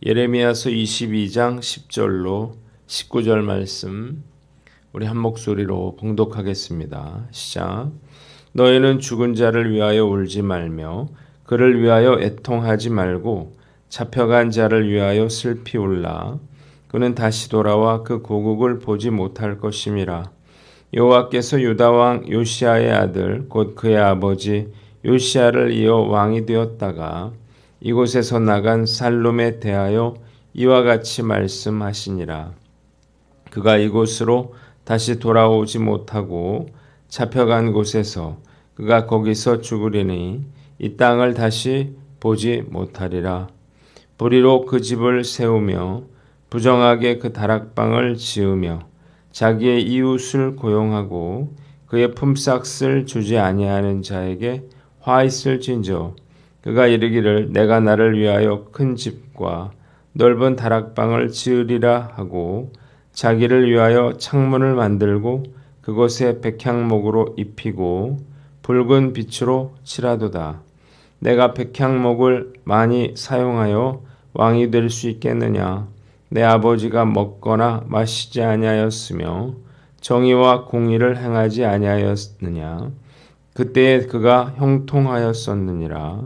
예레미야서 22장 10절로 19절 말씀 우리 한 목소리로 봉독하겠습니다. 시작. 너희는 죽은 자를 위하여 울지 말며 그를 위하여 애통하지 말고 잡혀간 자를 위하여 슬피 울라. 그는 다시 돌아와 그 고국을 보지 못할 것임이라. 여호와께서 유다 왕 요시아의 아들 곧 그의 아버지 요시아를 이어 왕이 되었다가 이곳에서 나간 살룸에 대하여 이와 같이 말씀하시니라. 그가 이곳으로 다시 돌아오지 못하고 잡혀간 곳에서 그가 거기서 죽으리니 이 땅을 다시 보지 못하리라. 불의로 그 집을 세우며 부정하게 그 다락방을 지으며 자기의 이웃을 고용하고 그의 품삯을 주지 아니하는 자에게 화 있을진저 그가 이르기를 내가 나를 위하여 큰 집과 넓은 다락방을 지으리라 하고 자기를 위하여 창문을 만들고 그곳에 백향목으로 입히고 붉은 빛으로 칠하도다. 내가 백향목을 많이 사용하여 왕이 될 수 있겠느냐? 내 아버지가 먹거나 마시지 아니하였으며 정의와 공의를 행하지 아니하였느냐? 그때에 그가 형통하였었느니라.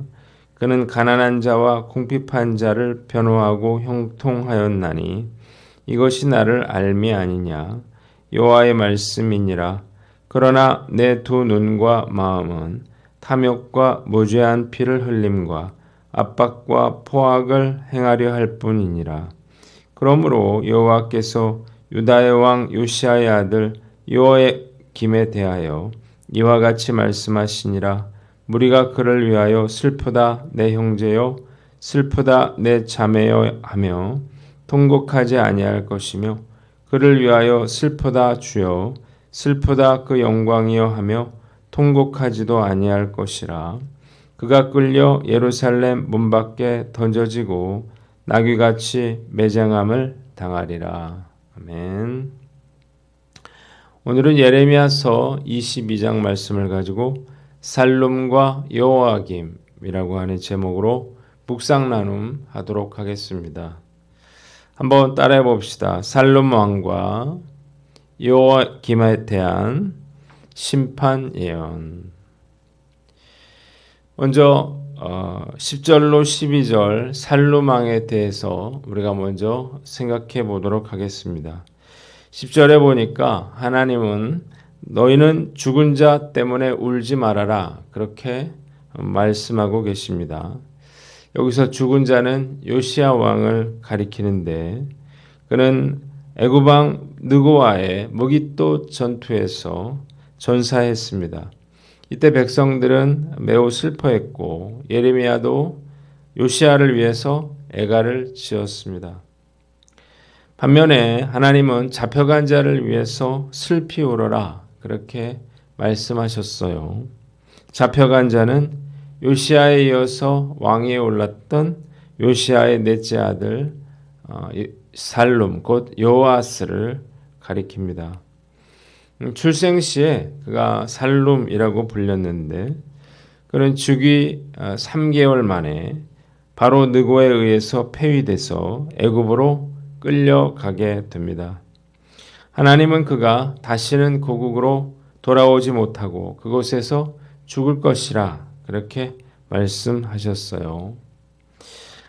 그는 가난한 자와 궁핍한 자를 변호하고 형통하였나니 이것이 나를 알미 아니냐? 여호와의 말씀이니라. 그러나 내 두 눈과 마음은 탐욕과 무죄한 피를 흘림과 압박과 포악을 행하려 할 뿐이니라. 그러므로 여호와께서 유다의 왕 요시아의 아들 여호야김에 대하여 이와 같이 말씀하시니라. 무리가 그를 위하여 슬프다 내 형제여 슬프다 내 자매여 하며 통곡하지 아니할 것이며 그를 위하여 슬프다 주여 슬프다 그 영광이여 하며 통곡하지도 아니할 것이라. 그가 끌려 예루살렘 문 밖에 던져지고 나귀같이 매장함을 당하리라. 아멘. 오늘은 예레미야서 22장 말씀을 가지고 살룸과 여호야김이라고 하는 제목으로 묵상 나눔 하도록 하겠습니다. 한번 따라해 봅시다. 살룸 왕과 여호야김에 대한 심판 예언. 먼저 10절로 12절 살룸 왕에 대해서 우리가 먼저 생각해 보도록 하겠습니다. 10절에 보니까 하나님은 너희는 죽은 자 때문에 울지 말아라 그렇게 말씀하고 계십니다. 여기서 죽은 자는 요시야 왕을 가리키는데 그는 애굽 왕 느고와의 무기또 전투에서 전사했습니다. 이때 백성들은 매우 슬퍼했고 예레미야도 요시야를 위해서 애가를 지었습니다. 반면에 하나님은 잡혀간 자를 위해서 슬피 울어라 그렇게 말씀하셨어요. 잡혀간 자는 요시야에 이어서 왕위에 올랐던 요시야의 넷째 아들 살룸 곧 여호아스를 가리킵니다. 출생 시에 그가 살룸이라고 불렸는데 그는 즉위 3개월 만에 바로 느고에 의해서 폐위돼서 애굽으로 끌려가게 됩니다. 하나님은 그가 다시는 고국으로 돌아오지 못하고 그곳에서 죽을 것이라 그렇게 말씀하셨어요.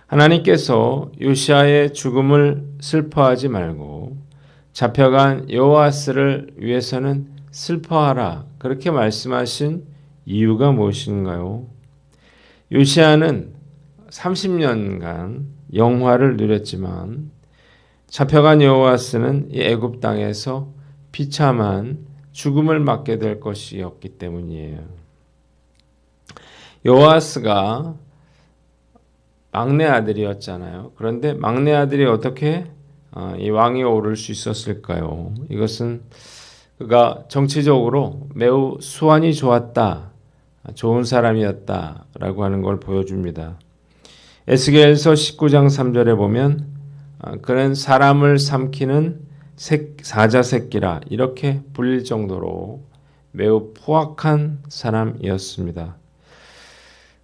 하나님께서 요시야의 죽음을 슬퍼하지 말고 잡혀간 여호아스를 위해서는 슬퍼하라 그렇게 말씀하신 이유가 무엇인가요? 요시야는 30년간 영화를 누렸지만 잡혀간 여호아스는 이 애굽 땅에서 비참한 죽음을 맞게 될 것이었기 때문이에요. 여호아스가 막내 아들이었잖아요. 그런데 막내 아들이 어떻게 이 왕위에 오를 수 있었을까요? 이것은 그가 정치적으로 매우 수완이 좋았다, 좋은 사람이었다라고 하는 걸 보여줍니다. 에스겔서 19장 3절에 보면 그는 사람을 삼키는 사자 새끼라 이렇게 불릴 정도로 매우 포악한 사람이었습니다.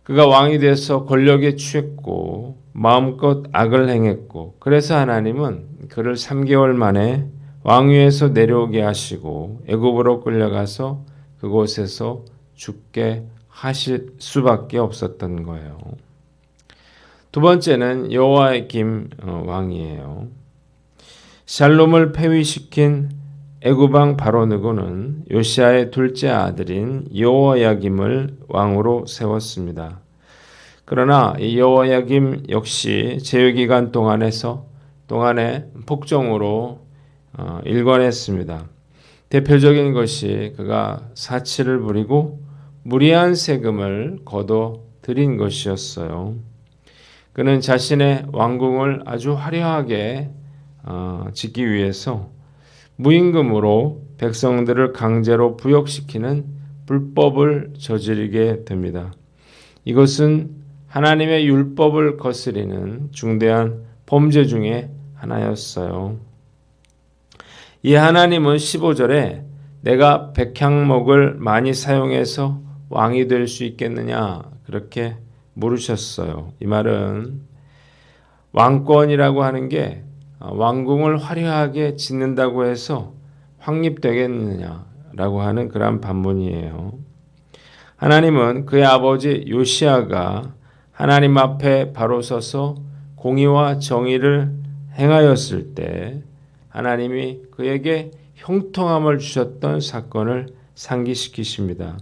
그가 왕이 돼서 권력에 취했고 마음껏 악을 행했고 그래서 하나님은 그를 3개월 만에 왕위에서 내려오게 하시고 애굽으로 끌려가서 그곳에서 죽게 하실 수밖에 없었던 거예요. 두 번째는 여호야김 왕이에요. 샬롬을 폐위시킨 애굽 왕 바로느고는 요시야의 둘째 아들인 여호야김을 왕으로 세웠습니다. 그러나 이 여호야김 역시 제위기간 동안에 폭정으로 일관했습니다. 대표적인 것이 그가 사치를 부리고 무리한 세금을 거둬 들인 것이었어요. 그는 자신의 왕궁을 아주 화려하게 짓기 위해서 무임금으로 백성들을 강제로 부역시키는 불법을 저지르게 됩니다. 이것은 하나님의 율법을 거스리는 중대한 범죄 중에 하나였어요. 이 하나님은 15절에 내가 백향목을 많이 사용해서 왕이 될 수 있겠느냐 그렇게 물으셨어요. 이 말은 왕권이라고 하는 게 왕궁을 화려하게 짓는다고 해서 확립되겠느냐라고 하는 그런 반문이에요. 하나님은 그의 아버지 요시야가 하나님 앞에 바로 서서 공의와 정의를 행하였을 때 하나님이 그에게 형통함을 주셨던 사건을 상기시키십니다.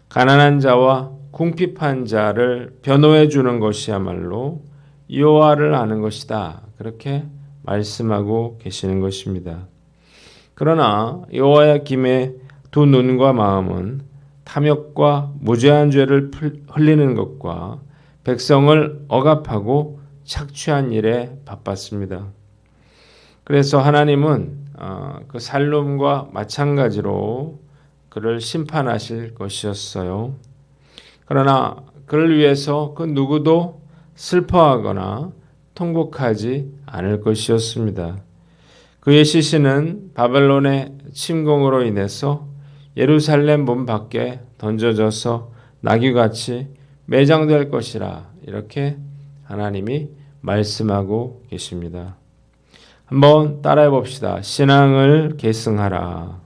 가난한 자와 궁핍한 자를 변호해 주는 것이야말로 여호와를 아는 것이다. 그렇게 말씀하고 계시는 것입니다. 그러나 여호야김의 두 눈과 마음은 탐욕과 무죄한 죄를 흘리는 것과 백성을 억압하고 착취한 일에 바빴습니다. 그래서 하나님은 그 살룸과 마찬가지로 그를 심판하실 것이었어요. 그러나 그를 위해서 그 누구도 슬퍼하거나 통곡하지 않을 것이었습니다. 그의 시신은 바벨론의 침공으로 인해서 예루살렘 문 밖에 던져져서 나귀같이 매장될 것이라 이렇게 하나님이 말씀하고 계십니다. 한번 따라해 봅시다. 신앙을 계승하라.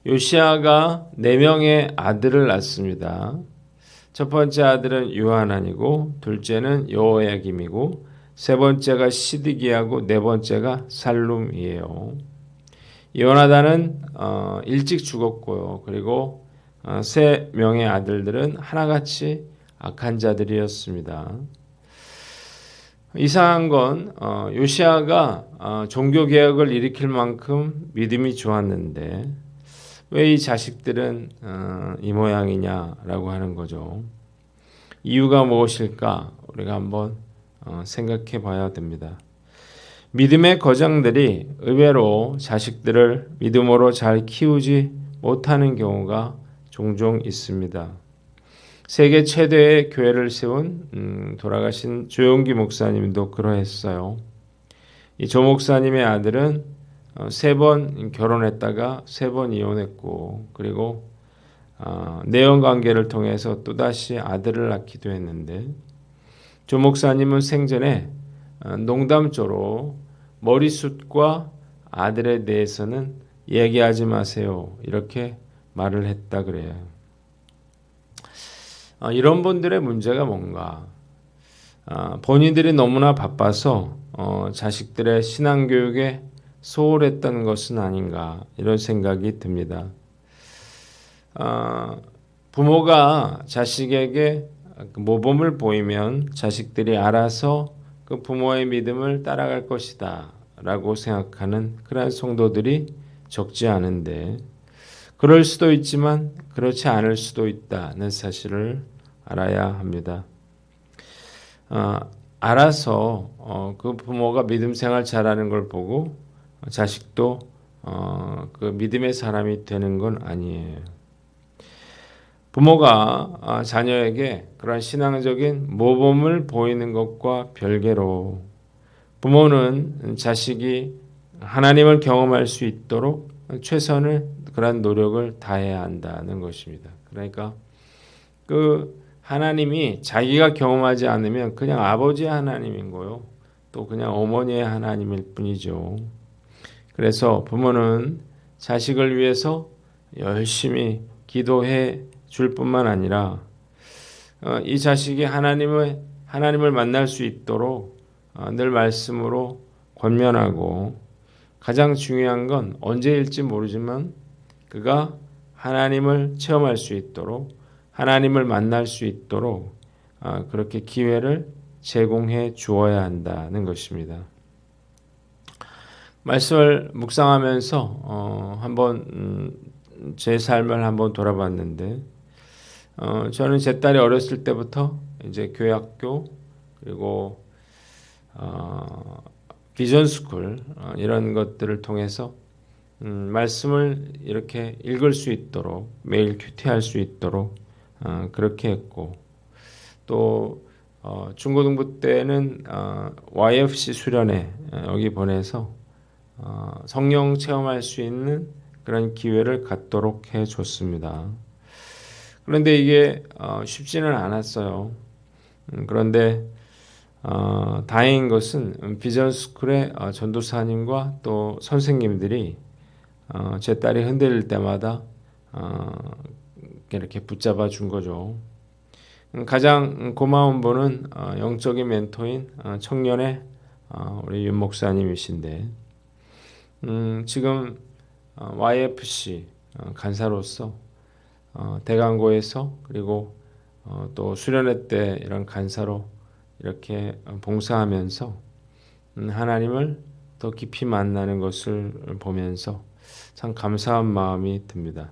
요시야가 4명의 아들을 낳습니다. 첫 번째 아들은 요하난이고 둘째는 여호야김이고 세 번째가 시드기야고 네 번째가 살룸이에요. 요나단은 일찍 죽었고요. 그리고 3명의 아들들은 하나같이 악한 자들이었습니다. 이상한 건 요시야가 종교개혁을 일으킬 만큼 믿음이 좋았는데 왜 이 자식들은 이 모양이냐라고 하는 거죠. 이유가 무엇일까? 우리가 한번 생각해 봐야 됩니다. 믿음의 거장들이 의외로 자식들을 믿음으로 잘 키우지 못하는 경우가 종종 있습니다. 세계 최대의 교회를 세운 돌아가신 조용기 목사님도 그러했어요. 이 조 목사님의 아들은 3번 결혼했다가 3번 이혼했고 그리고 내연관계를 통해서 또다시 아들을 낳기도 했는데 조 목사님은 생전에 농담조로 머리숱과 아들에 대해서는 얘기하지 마세요. 이렇게 말을 했다 그래요. 이런 분들의 문제가 뭔가 본인들이 너무나 바빠서 자식들의 신앙교육에 소홀했던 것은 아닌가 이런 생각이 듭니다. 부모가 자식에게 모범을 보이면 자식들이 알아서 그 부모의 믿음을 따라갈 것이다 라고 생각하는 그런 성도들이 적지 않은데 그럴 수도 있지만 그렇지 않을 수도 있다는 사실을 알아야 합니다. 알아서 그 부모가 믿음 생활 잘하는 걸 보고 자식도 그 믿음의 사람이 되는 건 아니에요. 부모가 자녀에게 그런 신앙적인 모범을 보이는 것과 별개로 부모는 자식이 하나님을 경험할 수 있도록 최선을 그런 노력을 다해야 한다는 것입니다. 그러니까 그 하나님이 자기가 경험하지 않으면 그냥 아버지의 하나님인 거요. 또 그냥 어머니의 하나님일 뿐이죠. 그래서 부모는 자식을 위해서 열심히 기도해 줄 뿐만 아니라 이 자식이 하나님을 만날 수 있도록 늘 말씀으로 권면하고, 가장 중요한 건 언제일지 모르지만 그가 하나님을 체험할 수 있도록, 하나님을 만날 수 있도록 그렇게 기회를 제공해 주어야 한다는 것입니다. 말씀을 묵상하면서 한번 제 삶을 한번 돌아봤는데, 저는 제 딸이 어렸을 때부터 이제 교회학교, 그리고 비전스쿨 이런 것들을 통해서 말씀을 이렇게 읽을 수 있도록, 매일 큐티할 수 있도록 그렇게 했고, 또 중고등부 때는 YFC 수련회 여기 보내서 성령 체험할 수 있는 그런 기회를 갖도록 해줬습니다. 그런데 이게 쉽지는 않았어요. 그런데 다행인 것은 비전스쿨의 전도사님과 또 선생님들이 제 딸이 흔들릴 때마다 이렇게 붙잡아 준 거죠. 가장 고마운 분은 영적인 멘토인 청년의 우리 윤 목사님이신데, 지금 YFC 간사로서 대강고에서, 그리고 또 수련회 때 이런 간사로 이렇게 봉사하면서 하나님을 더 깊이 만나는 것을 보면서 참 감사한 마음이 듭니다.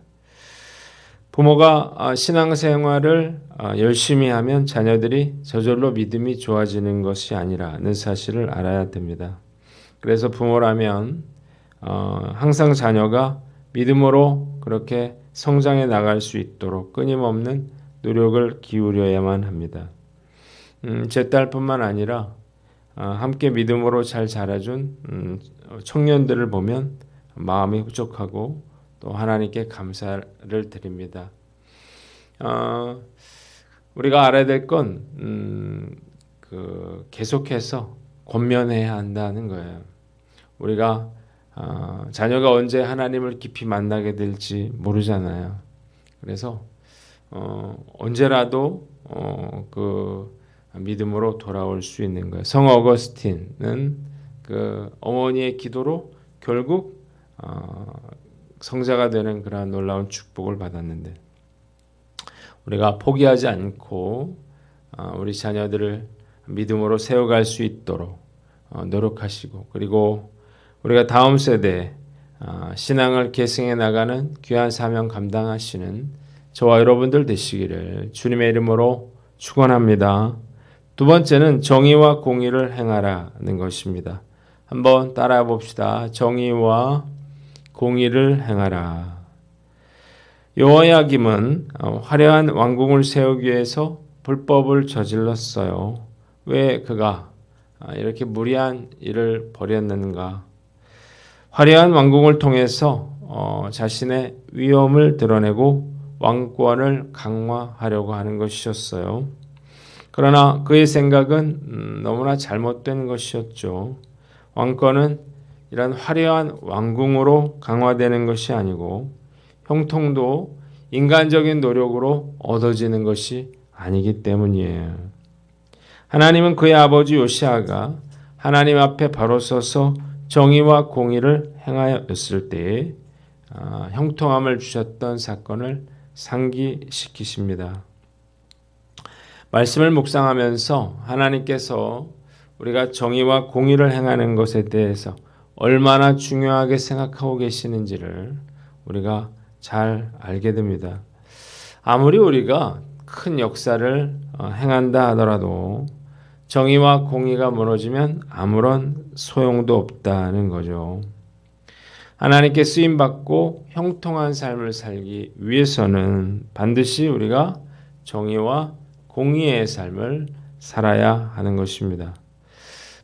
부모가 신앙생활을 열심히 하면 자녀들이 저절로 믿음이 좋아지는 것이 아니라는 사실을 알아야 됩니다. 그래서 부모라면 항상 자녀가 믿음으로 그렇게 성장해 나갈 수 있도록 끊임없는 노력을 기울여야만 합니다. 제 딸뿐만 아니라 함께 믿음으로 잘 자라준 청년들을 보면 마음이 흡족하고 또 하나님께 감사를 드립니다. 우리가 알아야 될 건 계속해서 권면해야 한다는 거예요. 우리가 자녀가 언제 하나님을 깊이 만나게 될지 모르잖아요. 그래서 언제라도 그 믿음으로 돌아올 수 있는 거예요. 성 어거스틴은 그 어머니의 기도로 결국 성자가 되는 그러한 놀라운 축복을 받았는데, 우리가 포기하지 않고 우리 자녀들을 믿음으로 세워갈 수 있도록 노력하시고, 그리고 우리가 다음 세대에 신앙을 계승해 나가는 귀한 사명 감당하시는 저와 여러분들 되시기를 주님의 이름으로 축원합니다. 두 번째는 정의와 공의를 행하라는 것입니다. 한번 따라해 봅시다. 정의와 공의를 행하라. 여호야김은 화려한 왕궁을 세우기 위해서 불법을 저질렀어요. 왜 그가 이렇게 무리한 일을 벌였는가? 화려한 왕궁을 통해서 자신의 위엄을 드러내고 왕권을 강화하려고 하는 것이었어요. 그러나 그의 생각은 너무나 잘못된 것이었죠. 왕권은 이런 화려한 왕궁으로 강화되는 것이 아니고, 형통도 인간적인 노력으로 얻어지는 것이 아니기 때문이에요. 하나님은 그의 아버지 요시아가 하나님 앞에 바로 서서 정의와 공의를 행하였을 때에 형통함을 주셨던 사건을 상기시키십니다. 말씀을 묵상하면서 하나님께서 우리가 정의와 공의를 행하는 것에 대해서 얼마나 중요하게 생각하고 계시는지를 우리가 잘 알게 됩니다. 아무리 우리가 큰 역사를 행한다 하더라도 정의와 공의가 무너지면 아무런 소용도 없다는 거죠. 하나님께 쓰임받고 형통한 삶을 살기 위해서는 반드시 우리가 정의와 공의의 삶을 살아야 하는 것입니다.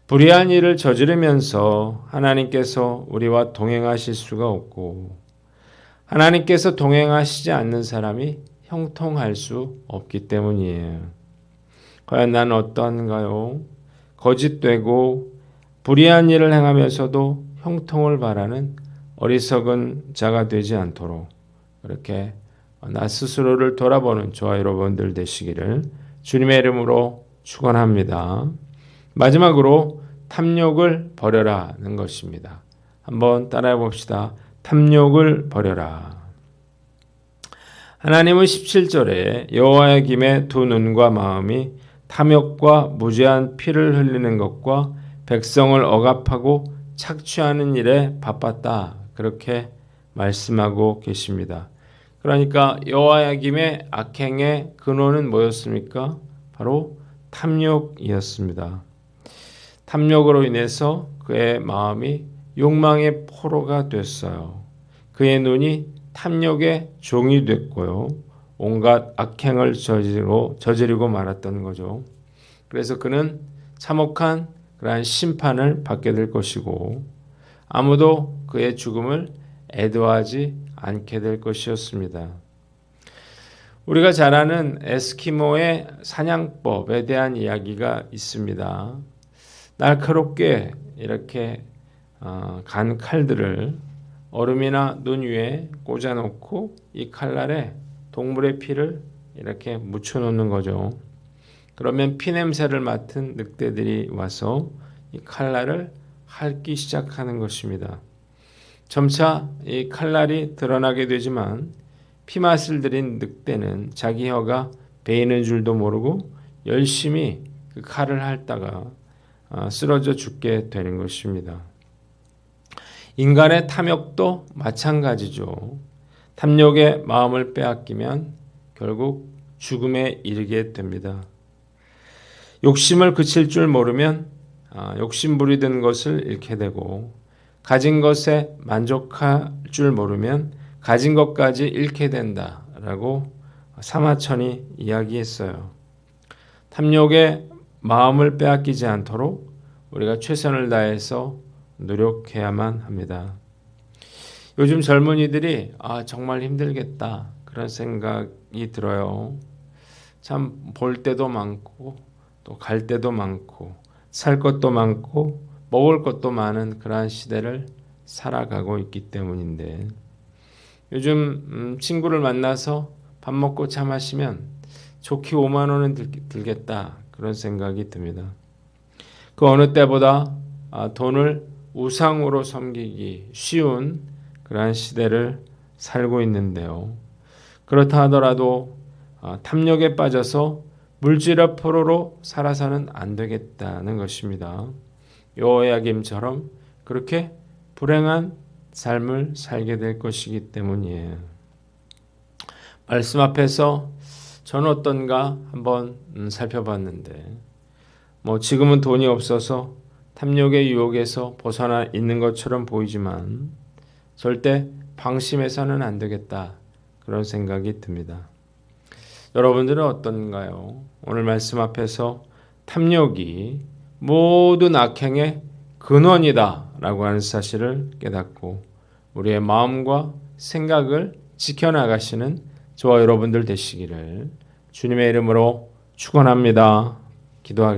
불의한 일을 저지르면서 하나님께서 우리와 동행하실 수가 없고, 하나님께서 동행하시지 않는 사람이 형통할 수 없기 때문이에요. 과연 나는 어떠한가요? 거짓되고 불의한 일을 행하면서도 형통을 바라는 어리석은 자가 되지 않도록 그렇게 나 스스로를 돌아보는 저와 여러분들 되시기를 주님의 이름으로 축원합니다. 마지막으로 탐욕을 버려라는 것입니다. 한번 따라해 봅시다. 탐욕을 버려라. 하나님은 17절에 여호와의 김에 두 눈과 마음이 탐욕과 무죄한 피를 흘리는 것과 백성을 억압하고 착취하는 일에 바빴다. 그렇게 말씀하고 계십니다. 그러니까 여호와의 김의 악행의 근원은 뭐였습니까? 바로 탐욕이었습니다. 탐욕으로 인해서 그의 마음이 욕망의 포로가 됐어요. 그의 눈이 탐욕의 종이 됐고요. 온갖 악행을 저지르고 말았던 거죠. 그래서 그는 참혹한 그러한 심판을 받게 될 것이고 아무도 그의 죽음을 애도하지 않게 될 것이었습니다. 우리가 잘 아는 에스키모의 사냥법에 대한 이야기가 있습니다. 날카롭게 이렇게 간 칼들을 얼음이나 눈 위에 꽂아놓고 이 칼날에 동물의 피를 이렇게 묻혀놓는 거죠. 그러면 피냄새를 맡은 늑대들이 와서 이 칼날을 핥기 시작하는 것입니다. 점차 이 칼날이 드러나게 되지만 피맛을 들인 늑대는 자기 혀가 베이는 줄도 모르고 열심히 그 칼을 핥다가 쓰러져 죽게 되는 것입니다. 인간의 탐욕도 마찬가지죠. 탐욕의 마음을 빼앗기면 결국 죽음에 이르게 됩니다. 욕심을 그칠 줄 모르면 욕심 부리던 것을 잃게 되고 가진 것에 만족할 줄 모르면 가진 것까지 잃게 된다라고 사마천이 이야기했어요. 탐욕의 마음을 빼앗기지 않도록 우리가 최선을 다해서 노력해야만 합니다. 요즘 젊은이들이 정말 힘들겠다 그런 생각이 들어요. 참 볼 때도 많고 또 갈 때도 많고 살 것도 많고 먹을 것도 많은 그러한 시대를 살아가고 있기 때문인데 요즘 친구를 만나서 밥 먹고 차 마시면 좋게 5만 원은 들겠다 그런 생각이 듭니다. 그 어느 때보다 돈을 우상으로 섬기기 쉬운 그러한 시대를 살고 있는데요. 그렇다 하더라도 탐욕에 빠져서 물질의 포로로 살아서는 안 되겠다는 것입니다. 여호야김처럼 그렇게 불행한 삶을 살게 될 것이기 때문이에요. 말씀 앞에서 저는 어떤가 한번 살펴봤는데 지금은 돈이 없어서 탐욕의 유혹에서 벗어나 있는 것처럼 보이지만 절대 방심해서는 안 되겠다 그런 생각이 듭니다. 여러분들은 어떤가요? 오늘 말씀 앞에서 탐욕이 모든 악행의 근원이다 라고 하는 사실을 깨닫고 우리의 마음과 생각을 지켜나가시는 저와 여러분들 되시기를 주님의 이름으로 축원합니다. 기도하겠습니다.